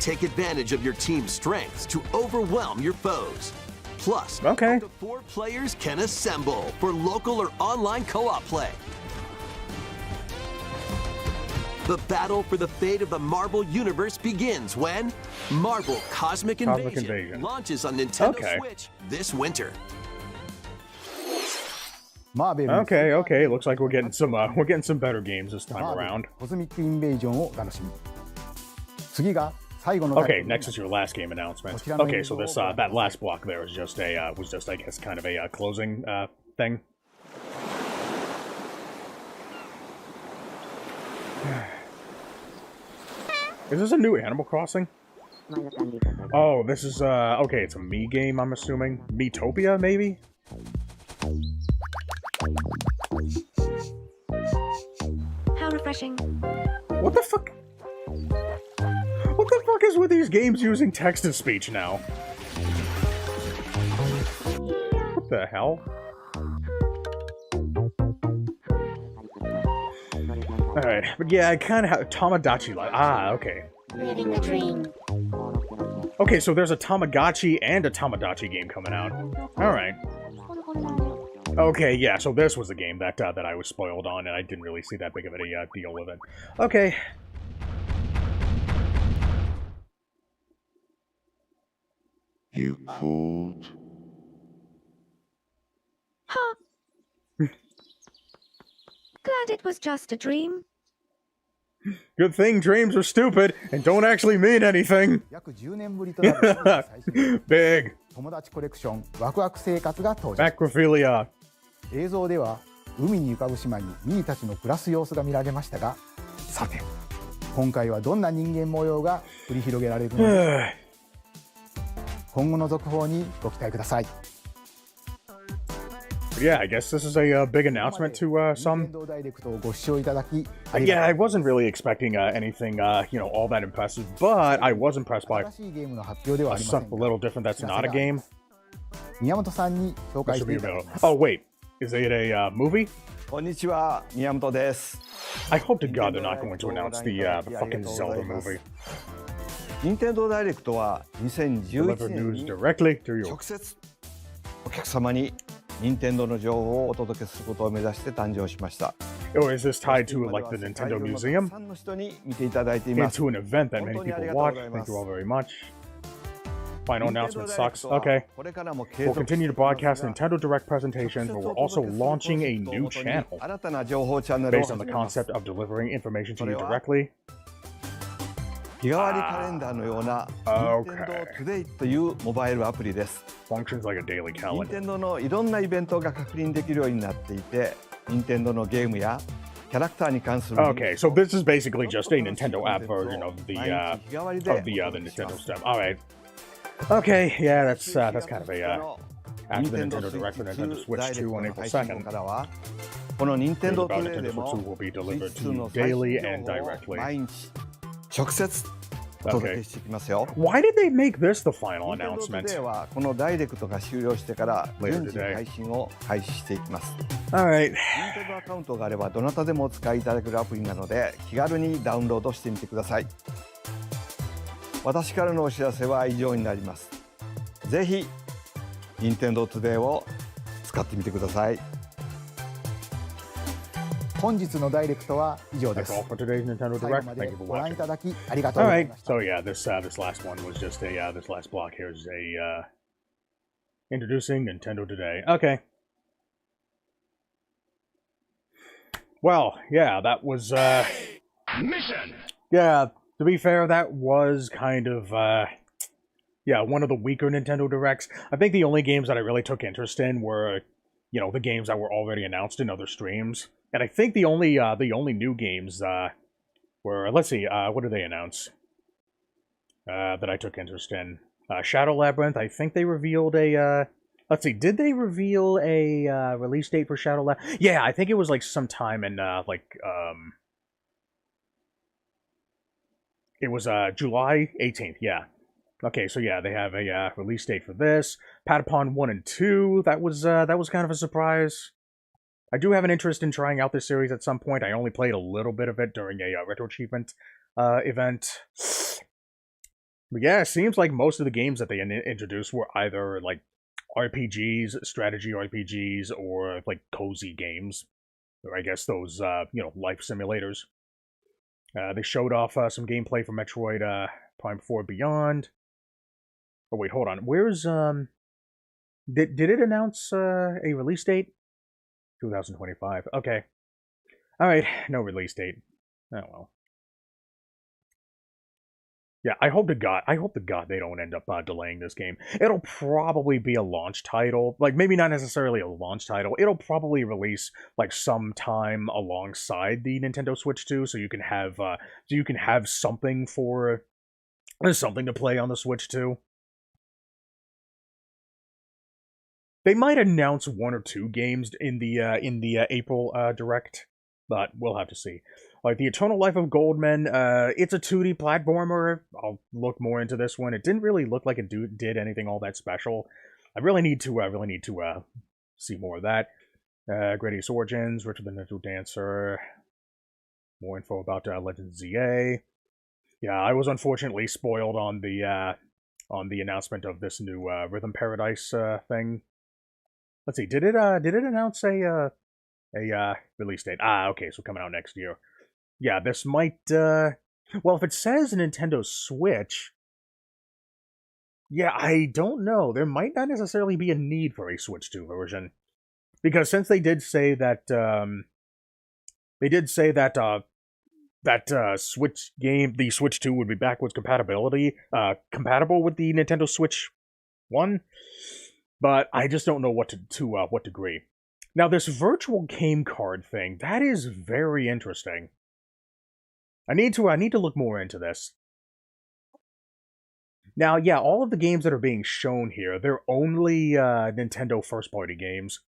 S2: Take advantage of your team's strengths to overwhelm your foes. Plus,
S1: Okay.
S2: up to 4 players can assemble for local or online co-op play. The battle for the fate of the Marvel Universe begins when Marvel Cosmic Invasion launches on Nintendo
S1: Okay.
S2: Switch this winter.
S3: マーベル
S1: Okay, looks like we're getting some better games this time
S3: マーベル
S1: around.
S3: コズミックインベージョンをお楽しみ次が最後のタイト
S1: Okay,
S3: ルにな
S1: next
S3: り
S1: is your last game announcement.
S3: こちらの
S1: Okay,
S3: 映像
S1: so
S3: を
S1: this, that last block there was just I guess, kind of a closing, thing. Is this a new Animal Crossing? Oh, this is, okay, it's a Me game, I'm assuming. Metopia, maybe?
S7: How refreshing.
S1: What the fuck? What the fuck is with these games using text-to-speech now? What the hell? Alright, but yeah, I kind of have Tamagotchi like okay.
S7: Living the dream.
S1: Okay, so there's a Tamagotchi and a Tamagotchi game coming out. Alright. Okay, yeah, so this was a game that that I was spoiled on, and I didn't really see that big of a deal with it. Okay.
S8: You called?
S7: Huh. Glad it was just a dream.
S1: Good thing dreams are stupid and don't actually mean anything.
S3: 約10年ぶりとなるシリーズ最新作
S1: Big.
S3: 友達コレクションワクワク生活が登場。
S1: Macrophilia.
S3: 映像では海に浮かぶ島にミニたちの暮らす様子が見られましたが、さて今回はどんな人間模様が繰り広げられるので今後の続報にご期待ください。
S1: Yeah, I guess this is a big announcement to some.
S3: 任天堂ダイレクトをご視聴いただき
S1: Yeah, I wasn't really expecting anything, all that impressive, but I was impressed by
S3: 新しいゲームの発表ではありません
S1: something a little different that's not a game.
S3: 宮本さんに紹介
S1: This
S3: し
S1: will
S3: て
S1: be
S3: いただ
S1: available.
S3: きます。
S1: Oh, wait. Is it a movie?
S9: こんにちは、宮本です。
S1: I hope to God they're not going to announce the fucking Zelda movie.
S9: 任天堂ダイレクトは
S1: Deliver
S9: 2011年
S1: news
S9: に
S1: directly to you.
S9: 直接お客様に任天堂の情報をお届けすることを目指して誕生しました。
S1: Oh, is this tied to like the
S9: 世
S1: Nintendo
S9: 界中のたく
S1: Museum?
S9: さんの人に見ていただいています。
S1: Into an event that many people watch. Thank you all very much. Final announcement sucks. Okay.
S9: これからも継
S1: We'll
S9: 続
S1: continue to broadcast Nintendo Direct presentations, but we're also launching a new channel
S9: 新たな情報チャンネルを
S1: based on the
S9: 始めます。
S1: concept of delivering information to you directly.
S9: 日替わりカレンダーのような
S1: Okay.
S9: Nintendo Today というモバイルアプリです。
S1: Functions like a daily
S9: 任
S1: calendar.
S9: 天堂のいろんなイベントが確認できるようになっていて、任天堂のゲームやキャラクターに関する
S1: Okay, so this is basically just a Nintendo app version of the Nintendo stuff. All right. Okay, yeah, that's kind of a after the Nintendo Direct for Nintendo Switch 2 on April 2nd.
S9: この任天
S1: News
S9: 堂
S1: about
S9: トゥデイで
S1: Nintendo Switch
S9: も
S1: 2 will be
S9: 技
S1: delivered
S9: 術
S1: to
S9: の
S1: you
S9: 最
S1: daily
S9: 新
S1: and
S9: 情報を
S1: directly.
S9: 毎日直接お届けしていきますよ。
S1: Why did they make this the final
S9: 任天堂トゥ
S1: announcement?
S9: デイはこのダイレクトが終了してから順
S1: Later
S9: 次
S1: today.
S9: 配信を開始していきます。
S1: All right.
S9: 任天堂アカウントがあればどなたでもお使いいただけるアプリなので気軽にダウンロードしてみてください。私からのお知らせは以上になります。ぜひ任天堂トゥデイを使ってみてください。
S3: 本日のダイレクトは以上で
S1: That's
S3: す。
S1: all for today's Nintendo
S3: 最後
S1: Direct.
S3: ま
S1: Thank
S3: で
S1: you for
S3: ご覧い
S1: watching.
S3: ただきありがとう
S1: All
S3: ござい
S1: right.
S3: ました。
S1: So yeah, this last one was just a this last block here is a introducing Nintendo Today. Okay. Well, yeah, that was
S8: Mission!
S1: yeah, to be fair, that was kind of yeah, one of the weaker Nintendo Directs. I think the only games that I really took interest in were, the games that were already announced in other streams. And I think the only new games were, let's see, what did they announce? That I took interest in. Shadow Labyrinth, I think they revealed a, let's see, did they reveal a release date for Shadow Labyrinth? Yeah, I think it was like sometime in, it was July 18th, yeah. Okay, so yeah, they have a release date for this. Patapon 1 and 2, that was kind of a surprise. I do have an interest in trying out this series at some point. I only played a little bit of it during a Retro Achievement event. But yeah, it seems like most of the games that they introduced were either like RPGs, strategy RPGs, or like cozy games. Or I guess those, life simulators. They showed off some gameplay for Metroid Prime 4 Beyond. Oh wait, hold on. Where's did it announce a release date? 2025. Okay. All right, no release date. Oh well. Yeah, I hope to God they don't end up delaying this game. It'll probably be a launch title. Like, maybe not necessarily a launch title. It'll probably release, like, sometime alongside the Nintendo Switch 2, so you can have something for... something to play on the Switch 2. They might announce one or two games in the April Direct, but we'll have to see. Like the Eternal Life of Goldman, it's a 2D platformer. I'll look more into this one. It didn't really look like it did anything all that special. I really need to see more of that. Gradius Origins, Richard the Ninja Dancer. More info about Legend ZA. Yeah, I was unfortunately spoiled on the announcement of this new Rhythm Paradise thing. let's see. Did it announce a release date? Ah, okay, so coming out next year. Yeah, this might well, if it says Nintendo Switch, yeah, I don't know. There might not necessarily be a need for a Switch 2 version. Because since they did say that Switch game, the Switch 2 would be backwards compatible with the Nintendo Switch 1, but I just don't know what degree. Now, this virtual game card thing, that is very interesting. I need to look more into this. Now, yeah, all of the games that are being shown here, they're only Nintendo first-party games.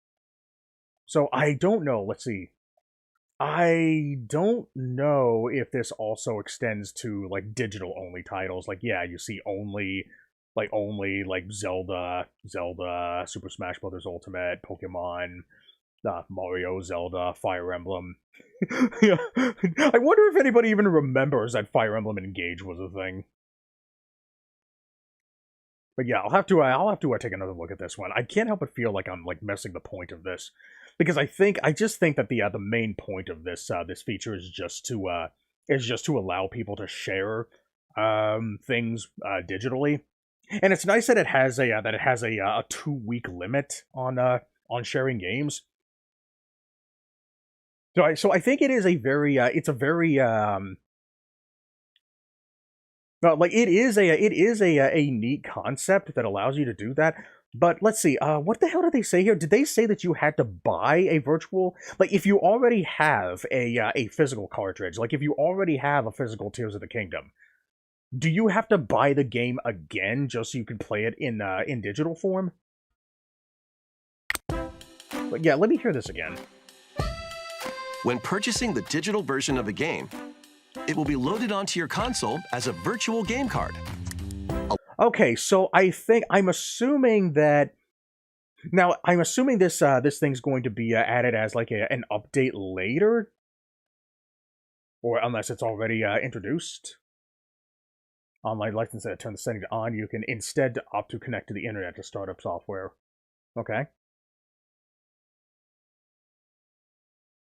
S1: So I don't know. Let's see. I don't know if this also extends to like digital only titles. Like, yeah, you see only Zelda, Super Smash Bros. Ultimate, Pokemon, Mario, Zelda, Fire Emblem. Yeah. I wonder if anybody even remembers that Fire Emblem Engage was a thing. But yeah, I'll have to take another look at this one. I can't help but feel like I'm like missing the point of this, because I just think that the main point of this this feature is just to allow people to share things digitally, and it's nice that it has a 2-week limit on sharing games. So I think it is a very like it is a neat concept that allows you to do that. But let's see, what the hell did they say here? Did they say that you had to buy a virtual? Like, if you already have a physical cartridge, like if you already have a physical Tears of the Kingdom, do you have to buy the game again just so you can play it in digital form? But yeah, let me hear this again.
S2: When purchasing the digital version of a game, it will be loaded onto your console as a virtual game card.
S1: Okay, so I'm assuming that this thing's going to be added as like an update later, or unless it's already introduced. Online license that turn the settings on, you can instead opt to connect to the internet to start up software. Okay.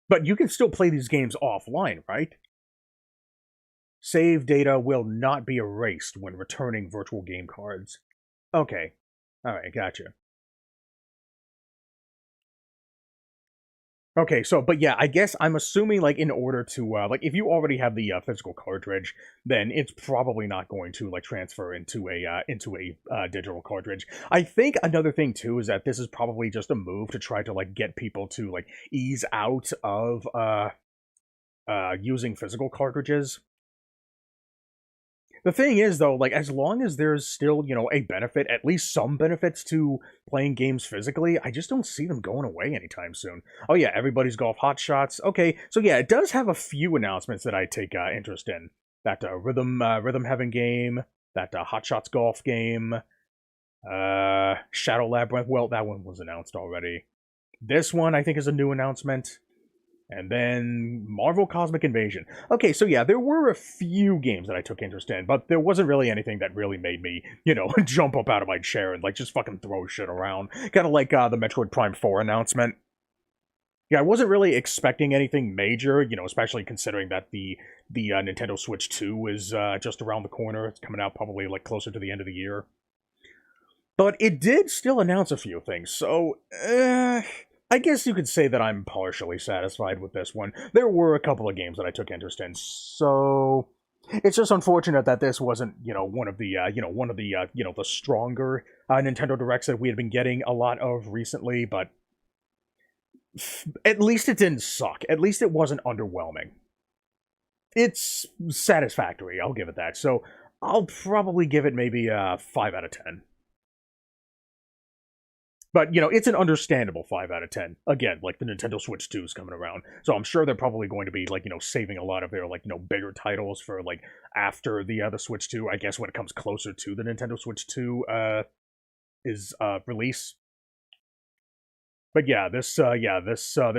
S1: But you can still play these games offline, right? Save data will not be erased when returning virtual game cards. Okay. Alright, gotcha. Okay, so, but yeah, I guess I'm assuming, like, in order to, like, if you already have the physical cartridge, then it's probably not going to, like, transfer into a digital cartridge. I think another thing, too, is that this is probably just a move to try to, like, get people to, like, ease out of, using physical cartridges. The thing is, though, like, as long as there's still, you know, a benefit, at least some benefits to playing games physically, I just don't see them going away anytime soon. Oh yeah, Everybody's Golf Hot Shots. Okay, so yeah, it does have a few announcements that I take interest in. That Rhythm Heaven game, that Hot Shots Golf game, Shadow Labyrinth, well, that one was announced already. This one, I think, is a new announcement. And then Marvel Cosmic Invasion. Okay, so yeah, there were a few games that I took interest in, but there wasn't really anything that really made me, you know, jump up out of my chair and, like, just fucking throw shit around. Kind of like the Metroid Prime 4 announcement. Yeah, I wasn't really expecting anything major, you know, especially considering that the Nintendo Switch 2 is just around the corner. It's coming out probably, like, closer to the end of the year. But it did still announce a few things, so, I guess you could say that I'm partially satisfied with this one. There were a couple of games that I took interest in, so it's just unfortunate that this wasn't, you know, one of the the stronger Nintendo Directs that we had been getting a lot of recently. But at least it didn't suck. At least it wasn't underwhelming. It's satisfactory. I'll give it that. So I'll probably give it maybe a 5 out of 10. But, you know, it's an understandable 5 out of 10. Again, like, the Nintendo Switch 2 is coming around. So I'm sure they're probably going to be, like, you know, saving a lot of their, like, you know, bigger titles for, like, after the Switch 2. I guess when it comes closer to the Nintendo Switch 2 release. But yeah, this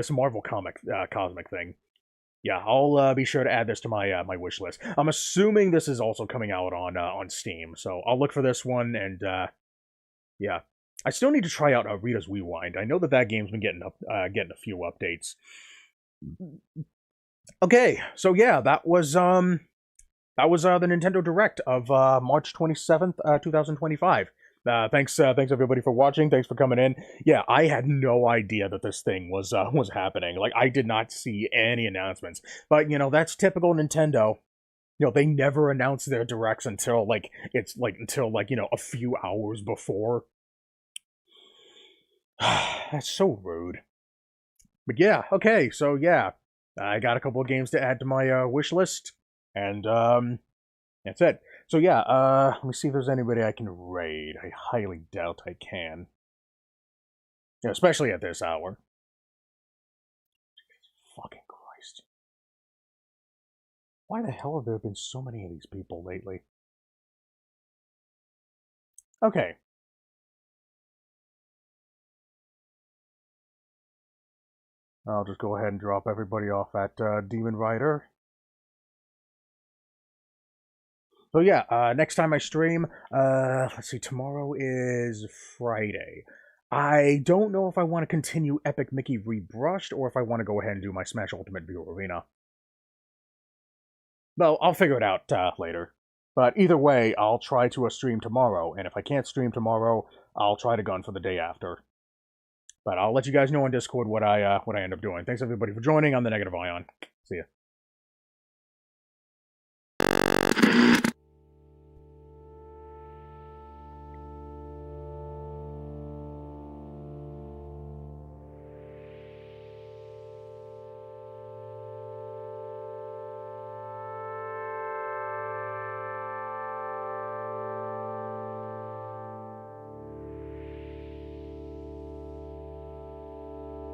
S1: Marvel Cosmic thing. Yeah, I'll be sure to add this to my my wish list. I'm assuming this is also coming out on Steam. So I'll look for this one and yeah. I still need to try out Rita's Rewind. I know that game's been getting a few updates. Okay, so yeah, that was the Nintendo Direct of March 27th, 2025. Thanks everybody for watching. Thanks for coming in. Yeah, I had no idea that this thing was happening. Like, I did not see any announcements. But that's typical Nintendo. They never announce their directs until a few hours before. That's so rude. But yeah, okay, so yeah, I got a couple of games to add to my wish list, and that's it. So yeah, let me see if there's anybody I can raid. I highly doubt I can. Especially at this hour. Fucking Christ. Why the hell have there been so many of these people lately? Okay. I'll just go ahead and drop everybody off at Demon Rider. So yeah, next time I stream, let's see, tomorrow is Friday. I don't know if I want to continue Epic Mickey Rebrushed, or if I want to go ahead and do my Smash Ultimate View Arena. Well, I'll figure it out later. But either way, I'll try to stream tomorrow, and if I can't stream tomorrow, I'll try to gun for the day after. But I'll let you guys know on Discord what I end up doing. Thanks everybody for joining. I'm the Negative Ion.